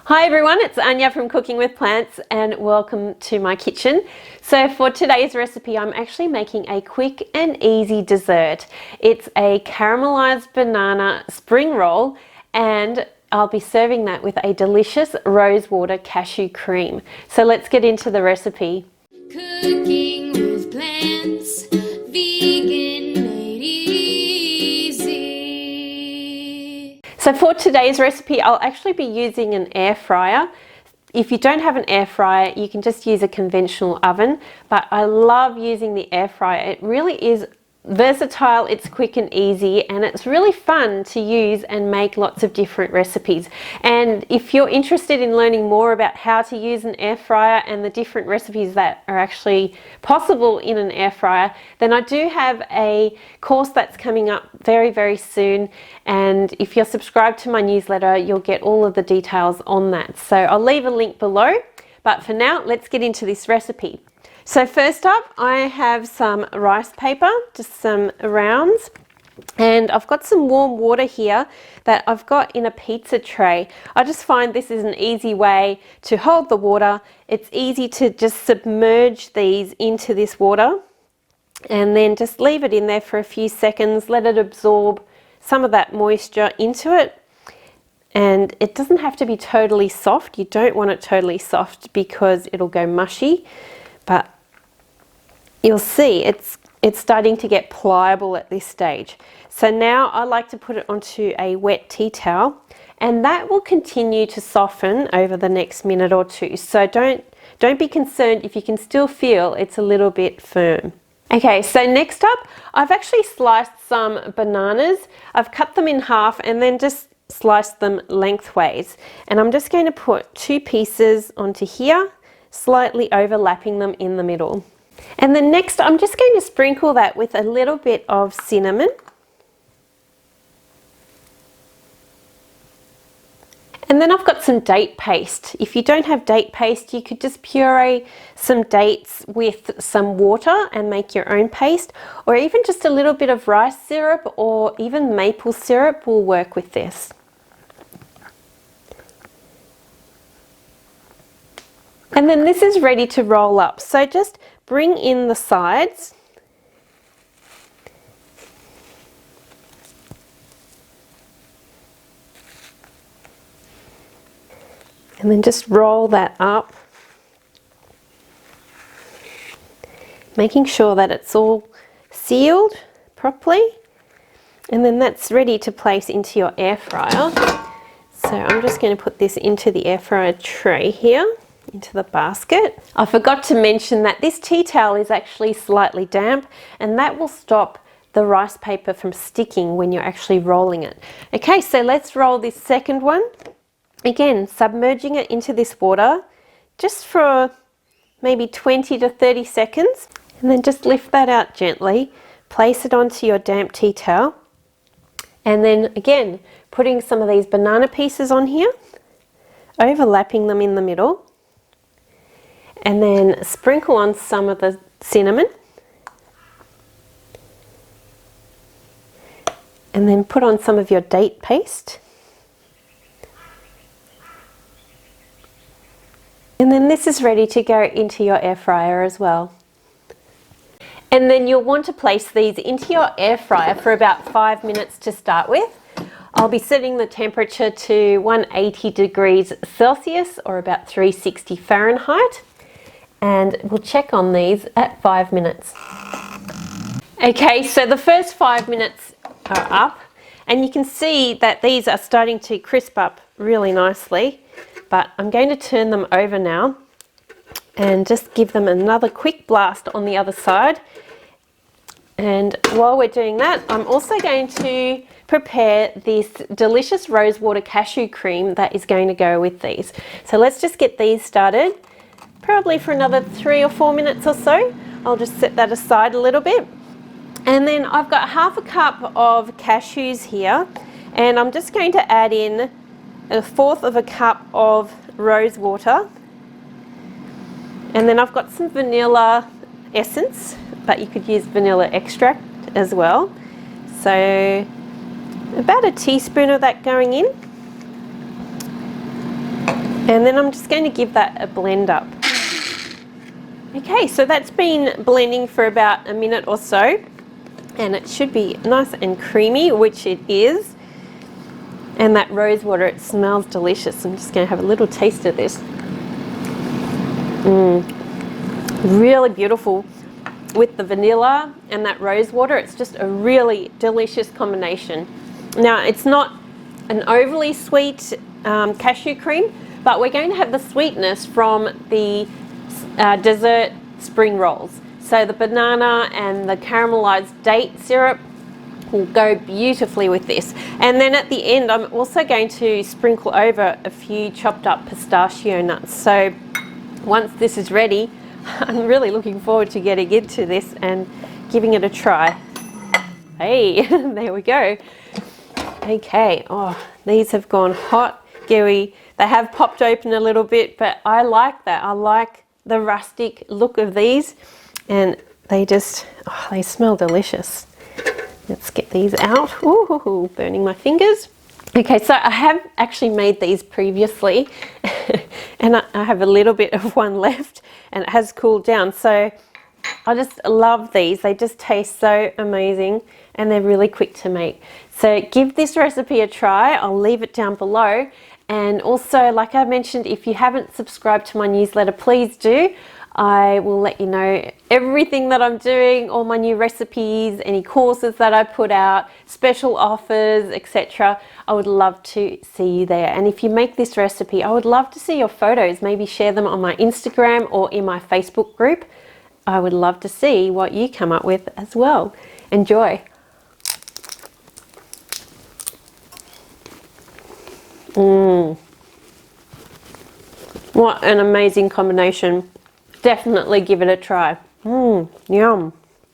Hi everyone, it's Anja from Cooking with Plants and welcome to my kitchen. So for today's recipe I'm actually making a quick and easy dessert. It's a caramelized banana spring roll and I'll be serving that with a delicious rosewater cashew cream. So let's get into the recipe. Cooking with plants, vegan made easy. So for today's recipe, I'll actually be using an air fryer. If you don't have an air fryer, you can just use a conventional oven, but I love using the air fryer. It really is versatile, it's quick and easy, and it's really fun to use and make lots of different recipes. And if you're interested in learning more about how to use an air fryer and the different recipes that are actually possible in an air fryer, then I do have a course that's coming up very soon, and if you're subscribed to my newsletter you'll get all of the details on that. So I'll leave a link below, but for now let's get into this recipe. So first up, I have some rice paper, just some rounds, and I've got some warm water here that I've got in a pizza tray. I just find this is an easy way to hold the water. It's easy to just submerge these into this water and then just leave it in there for a few seconds, let it absorb some of that moisture into it. And it doesn't have to be totally soft. You don't want it totally soft because it'll go mushy. But you'll see it's starting to get pliable at this stage. So now I like to put it onto a wet tea towel, and that will continue to soften over the next minute or two. So don't be concerned if you can still feel it's a little bit firm. Okay, so next up, I've actually sliced some bananas. I've cut them in half and then just sliced them lengthways. And I'm just going to put two pieces onto here, slightly overlapping them in the middle. And then next I'm just going to sprinkle that with a little bit of cinnamon. And then I've got some date paste. If you don't have date paste, you could just puree some dates with some water and make your own paste, or even just a little bit of rice syrup or even maple syrup will work with this. And then this is ready to roll up. So just bring in the sides. And then just roll that up. Making sure that it's all sealed properly. And then that's ready to place into your air fryer. So I'm just going to put this into the air fryer tray here, into the basket. I forgot to mention that this tea towel is actually slightly damp, and that will stop the rice paper from sticking when you're actually rolling it. Okay, so let's roll this second one. Again, submerging it into this water just for maybe 20 to 30 seconds, and then just lift that out gently, place it onto your damp tea towel, and then again putting some of these banana pieces on here, overlapping them in the middle, and then sprinkle on some of the cinnamon, and then put on some of your date paste, and then this is ready to go into your air fryer as well. And then you'll want to place these into your air fryer for about 5 minutes to start with. I'll be setting the temperature to 180 degrees Celsius or about 360 Fahrenheit. And we'll check on these at 5 minutes. Okay, so the first 5 minutes are up, and you can see that these are starting to crisp up really nicely, but I'm going to turn them over now and just give them another quick blast on the other side. And while we're doing that, I'm also going to prepare this delicious rosewater cashew cream that is going to go with these. So let's just get these started. Probably for another 3 or 4 minutes or so. I'll just set that aside a little bit. And then I've got half a cup of cashews here, and I'm just going to add in 1/4 of a cup of rose water. And then I've got some vanilla essence, but you could use vanilla extract as well. So about a teaspoon of that going in. And then I'm just going to give that a blend up. Okay, so that's been blending for about a minute or so, and it should be nice and creamy, which it is. And that rose water, it smells delicious. I'm just going to have a little taste of this. Really beautiful with the vanilla and that rose water. It's just a really delicious combination. Now, it's not an overly sweet cashew cream, but we're going to have the sweetness from the dessert spring rolls. So the banana and the caramelized date syrup will go beautifully with this. And then at the end, I'm also going to sprinkle over a few chopped up pistachio nuts. So once this is ready, I'm really looking forward to getting into this and giving it a try. Hey, there we go. Okay, oh, these have gone hot, gooey. They have popped open a little bit, but I like that. I like the rustic look of these, and they just, oh, they smell delicious. Let's get these out. Ooh, burning my fingers. Okay, so I have actually made these previously and I have a little bit of one left and it has cooled down. So I just love these. They just taste so amazing and they're really quick to make. So give this recipe a try. I'll leave it down below. And also, like I mentioned, if you haven't subscribed to my newsletter, please do. I will let you know everything that I'm doing, all my new recipes, any courses that I put out, special offers, etc. I would love to see you there. And if you make this recipe, I would love to see your photos. Maybe share them on my Instagram or in my Facebook group. I would love to see what you come up with as well. Enjoy. What an amazing combination. Definitely give it a try. Yum.